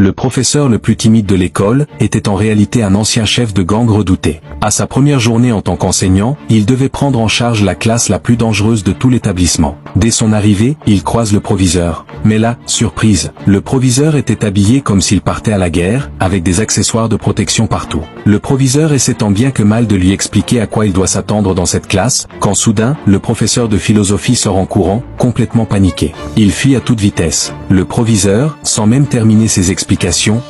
Le professeur le plus timide de l'école était en réalité un ancien chef de gang redouté. À sa première journée en tant qu'enseignant, il devait prendre en charge la classe la plus dangereuse de tout l'établissement. Dès son arrivée, il croise le proviseur. Mais là, surprise, le proviseur était habillé comme s'il partait à la guerre, avec des accessoires de protection partout. Le proviseur essaie tant bien que mal de lui expliquer à quoi il doit s'attendre dans cette classe, quand soudain, le professeur de philosophie sort en courant, complètement paniqué. Il fuit à toute vitesse. Le proviseur, sans même terminer ses explications,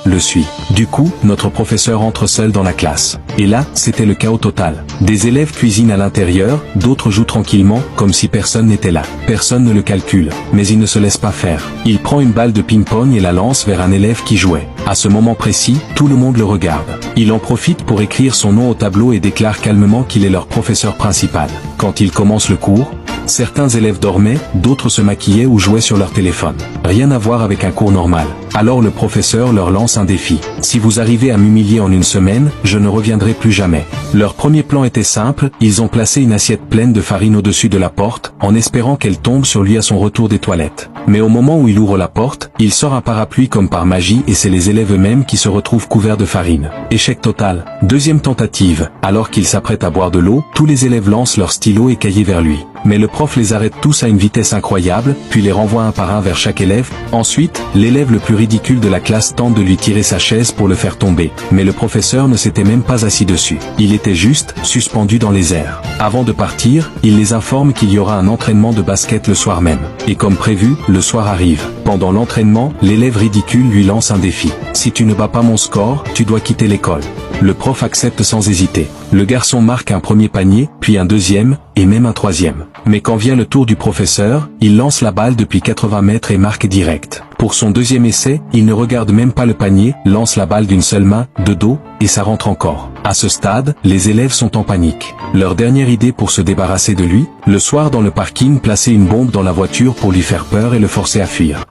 le suit. Du coup, notre professeur entre seul dans la classe. Et là, c'était le chaos total. Des élèves cuisinent à l'intérieur, d'autres jouent tranquillement, comme si personne n'était là. Personne ne le calcule, mais il ne se laisse pas faire. Il prend une balle de ping-pong et la lance vers un élève qui jouait. À ce moment précis, tout le monde le regarde. Il en profite pour écrire son nom au tableau et déclare calmement qu'il est leur professeur principal. Quand il commence le cours, certains élèves dormaient, d'autres se maquillaient ou jouaient sur leur téléphone. Rien à voir avec un cours normal. Alors le professeur leur lance un défi. Si vous arrivez à m'humilier en une semaine, je ne reviendrai plus jamais. Leur premier plan était simple, ils ont placé une assiette pleine de farine au-dessus de la porte, en espérant qu'elle tombe sur lui à son retour des toilettes. Mais au moment où il ouvre la porte, il sort un parapluie comme par magie et c'est les élèves eux-mêmes qui se retrouvent couverts de farine. Échec total. Deuxième tentative. Alors qu'il s'apprête à boire de l'eau, tous les élèves lancent leurs stylos et cahiers vers lui. Mais le prof les arrête tous à une vitesse incroyable, puis les renvoie un par un vers chaque élève. Ensuite, l'élève le plus ridicule de la classe tente de lui tirer sa chaise pour le faire tomber. Mais le professeur ne s'était même pas assis dessus. Il était juste, suspendu dans les airs. Avant de partir, il les informe qu'il y aura un entraînement de basket le soir même. Et comme prévu, le soir arrive. Pendant l'entraînement, l'élève ridicule lui lance un défi. Si tu ne bats pas mon score, tu dois quitter l'école. Le prof accepte sans hésiter. Le garçon marque un premier panier, puis un deuxième, et même un troisième. Mais quand vient le tour du professeur, il lance la balle depuis 80 mètres et marque direct. Pour son deuxième essai, il ne regarde même pas le panier, lance la balle d'une seule main, de dos, et ça rentre encore. À ce stade, les élèves sont en panique. Leur dernière idée pour se débarrasser de lui, le soir dans le parking, placer une bombe dans la voiture pour lui faire peur et le forcer à fuir.